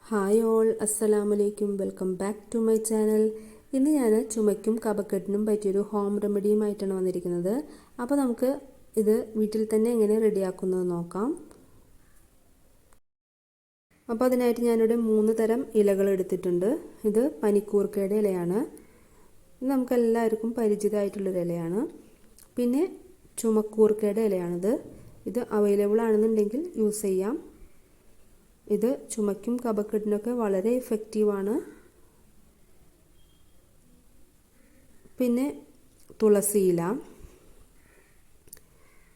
Hi all, അസ്സലാമലൈക്കും. Welcome back to my channel. ഇന്ന് ഞാൻ ചുമയ്ക്കും കഫക്കെട്ടിനും പറ്റിയൊരു ഹോം റെമഡിയുമായിട്ടാണ് വന്നിരിക്കുന്നത്. അപ്പോൾ നമുക്ക് ഇത് വീട്ടിൽ തന്നെ എങ്ങനെ റെഡിയാക്കുന്നത് നോക്കാം. അപ്പോൾ അതിനായിട്ട് ഞാനിവിടെ 3 തരം ഇലകൾ എടുത്തിട്ടുണ്ട്. ഇത് പനിക്കൂർക്കയുടെ ഇലയാണ്. ഇത് നമുക്കെല്ലാവർക്കും പരിചിതമായിട്ടുള്ളൊരു ഇലയാണ്. പിന്നെ ചുമക്കൂർക്കയുടെ ഇലയാണിത്. ഇത് അവൈലബിൾ ആണെന്നുണ്ടെങ്കിൽ യൂസ് ചെയ്യാം. ഇത് ചുമയ്ക്കും കഫക്കെട്ടിനൊക്കെ വളരെ എഫക്റ്റീവാണ്. പിന്നെ തുളസിയില,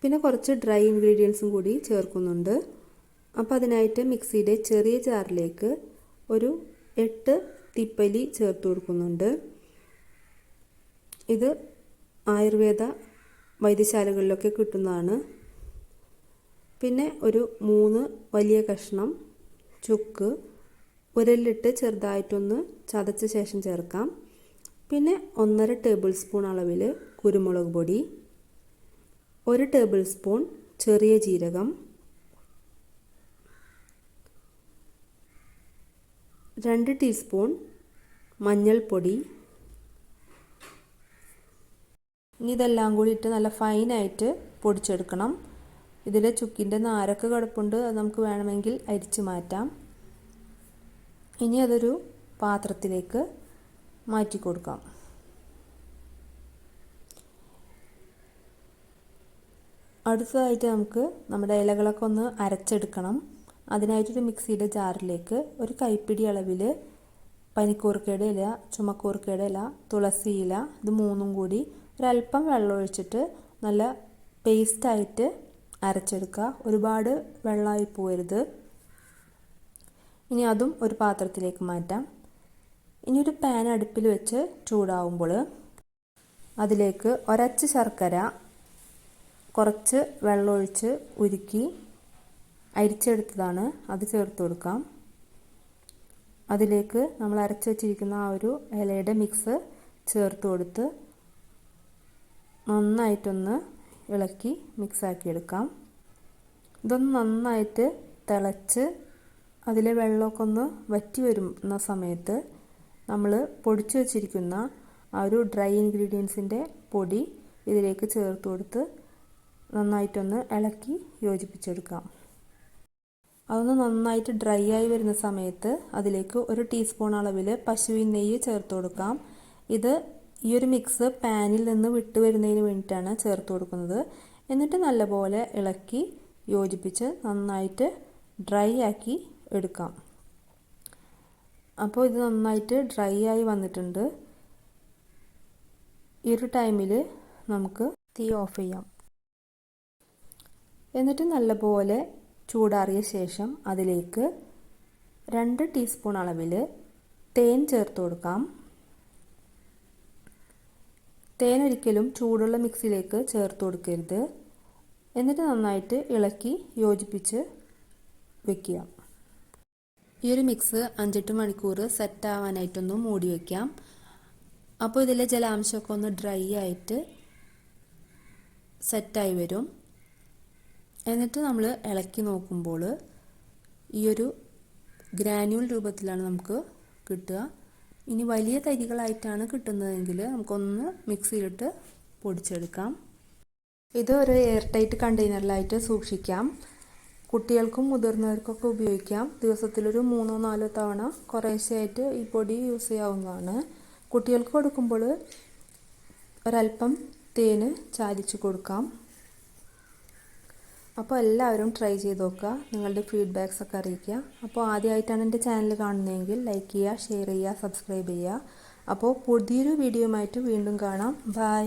പിന്നെ കുറച്ച് ഡ്രൈ ഇൻഗ്രീഡിയൻസും കൂടി ചേർക്കുന്നുണ്ട്. അപ്പോൾ അതിനായിട്ട് മിക്സിയുടെ ചെറിയ ജാറിലേക്ക് ഒരു 8 തിപ്പലി ചേർത്ത് കൊടുക്കുന്നുണ്ട്. ഇത് ആയുർവേദ വൈദ്യശാലകളിലൊക്കെ കിട്ടുന്നതാണ്. പിന്നെ ഒരു 3 വലിയ കഷ്ണം ചുക്ക് ഉരലിലിട്ട് ചെറുതായിട്ടൊന്ന് ചതച്ച ശേഷം ചേർക്കാം. പിന്നെ 1.5 ടേബിൾ സ്പൂൺ അളവിൽ കുരുമുളക് പൊടി, 1 ടേബിൾ സ്പൂൺ ചെറിയ ജീരകം, 2 ടീസ്പൂൺ മഞ്ഞൾപ്പൊടി. ഇതെല്ലാം കൂടി ഇട്ട് നല്ല ഫൈനായിട്ട് പൊടിച്ചെടുക്കണം. ഇതിൽ ചുക്കിൻ്റെ നാരൊക്കെ കിടപ്പുണ്ട്, അത് നമുക്ക് വേണമെങ്കിൽ അരിച്ച് മാറ്റാം. ഇനി അതൊരു പാത്രത്തിലേക്ക് മാറ്റി കൊടുക്കാം. അടുത്തതായിട്ട് നമുക്ക് നമ്മുടെ ഇലകളൊക്കെ ഒന്ന് അരച്ചെടുക്കണം. അതിനായിട്ടൊരു മിക്സിയുടെ ജാറിലേക്ക് ഒരു കൈപ്പിടി അളവിൽ പനിക്കൂർക്കയുടെ ഇല, ചുമക്കൂർക്കയുടെ ഇല, തുളസി ഇല, ഇത് 3ഉം കൂടി ഒരല്പം വെള്ളം ഒഴിച്ചിട്ട് നല്ല പേസ്റ്റായിട്ട് അരച്ചെടുക്കുക. ഒരുപാട് വെള്ളമായി പോകരുത്. ഇനി അതും ഒരു പാത്രത്തിലേക്ക് മാറ്റാം. ഇനി ഒരു പാൻ അടുപ്പിൽ വെച്ച് ചൂടാവുമ്പോൾ അതിലേക്ക് ഒരച്ച് ശർക്കര കുറച്ച് വെള്ളമൊഴിച്ച് ഉരുക്കി അരിച്ചെടുത്തതാണ്, അത് ചേർത്ത് കൊടുക്കാം. അതിലേക്ക് നമ്മൾ അരച്ച് വെച്ചിരിക്കുന്ന ആ ഒരു ഇലയുടെ മിക്സ് ചേർത്ത് കൊടുത്ത് നന്നായിട്ടൊന്ന് ഇളക്കി മിക്സാക്കി എടുക്കാം. ഇതൊന്ന് നന്നായിട്ട് തിളച്ച് അതിലെ വെള്ളമൊക്കെ ഒന്ന് വറ്റി വരുന്ന സമയത്ത് നമ്മൾ പൊടിച്ചു വച്ചിരിക്കുന്ന ആ ഒരു ഡ്രൈ ഇൻഗ്രീഡിയൻസിൻ്റെ പൊടി ഇതിലേക്ക് ചേർത്ത് കൊടുത്ത് നന്നായിട്ടൊന്ന് ഇളക്കി യോജിപ്പിച്ചെടുക്കാം. അതൊന്ന് നന്നായിട്ട് ഡ്രൈ ആയി വരുന്ന സമയത്ത് അതിലേക്ക് 1 ടീസ്പൂൺ അളവിൽ പശുവിൻ നെയ്യ് ചേർത്ത് കൊടുക്കാം. ഇത് ഈ ഒരു മിക്സ് പാനിൽ നിന്ന് വിട്ട് വരുന്നതിന് വേണ്ടിയിട്ടാണ് ചേർത്ത് കൊടുക്കുന്നത്. എന്നിട്ട് നല്ലപോലെ ഇളക്കി യോജിപ്പിച്ച് നന്നായിട്ട് ഡ്രൈ ആക്കി എടുക്കാം. അപ്പോൾ ഇത് നന്നായിട്ട് ഡ്രൈ ആയി വന്നിട്ടുണ്ട്. ഈ ഒരു ടൈമിൽ നമുക്ക് തീ ഓഫ് ചെയ്യാം. എന്നിട്ട് നല്ലപോലെ ചൂടാറിയ ശേഷം അതിലേക്ക് 2 ടീസ്പൂൺ അളവിൽ തേൻ ചേർത്ത് കൊടുക്കാം. തേൻ ഒരിക്കലും ചൂടുള്ള മിക്സിയിലേക്ക് ചേർത്ത് കൊടുക്കരുത്. എന്നിട്ട് നന്നായിട്ട് ഇളക്കി യോജിപ്പിച്ച് വെക്കുക. ഈ ഒരു മിക്സ് 5-8 മണിക്കൂർ സെറ്റ് ആവാനായിട്ടൊന്ന് മൂടി വയ്ക്കാം. അപ്പോൾ ഇതിലെ ജലാംശമൊക്കെ ഒന്ന് ഡ്രൈ ആയിട്ട് സെറ്റായി വരും. എന്നിട്ട് നമ്മൾ ഇളക്കി നോക്കുമ്പോൾ ഈ ഒരു ഗ്രാന്യൂൾ രൂപത്തിലാണ് നമുക്ക് കിട്ടുക. ഇനി വലിയ തരികളായിട്ടാണ് കിട്ടുന്നതെങ്കിൽ നമുക്കൊന്ന് മിക്സിയിലിട്ട് പൊടിച്ചെടുക്കാം. ഇത് ഒരു എയർ ടൈറ്റ് കണ്ടെയ്നറിലായിട്ട് സൂക്ഷിക്കാം. കുട്ടികൾക്കും മുതിർന്നവർക്കൊക്കെ ഉപയോഗിക്കാം. ദിവസത്തിലൊരു 3-4 തവണ കുറേശ്ശെയായിട്ട് ഈ പൊടി യൂസ് ചെയ്യാവുന്നതാണ്. കുട്ടികൾക്ക് കൊടുക്കുമ്പോൾ ഒരല്പം തേന് ചാലിച്ച് കൊടുക്കാം. അപ്പോൾ എല്ലാവരും ട്രൈ ചെയ്ത് നോക്കുക. നിങ്ങളുടെ ഫീഡ്ബാക്സ് ഒക്കെ അറിയിക്കുക. അപ്പോൾ ആദ്യമായിട്ടാണ് എൻ്റെ ചാനൽ കാണുന്നതെങ്കിൽ ലൈക്ക് ചെയ്യുക, ഷെയർ ചെയ്യുക, സബ്സ്ക്രൈബ് ചെയ്യുക. അപ്പോൾ പുതിയൊരു വീഡിയോയുമായിട്ട് വീണ്ടും കാണാം. ബൈ.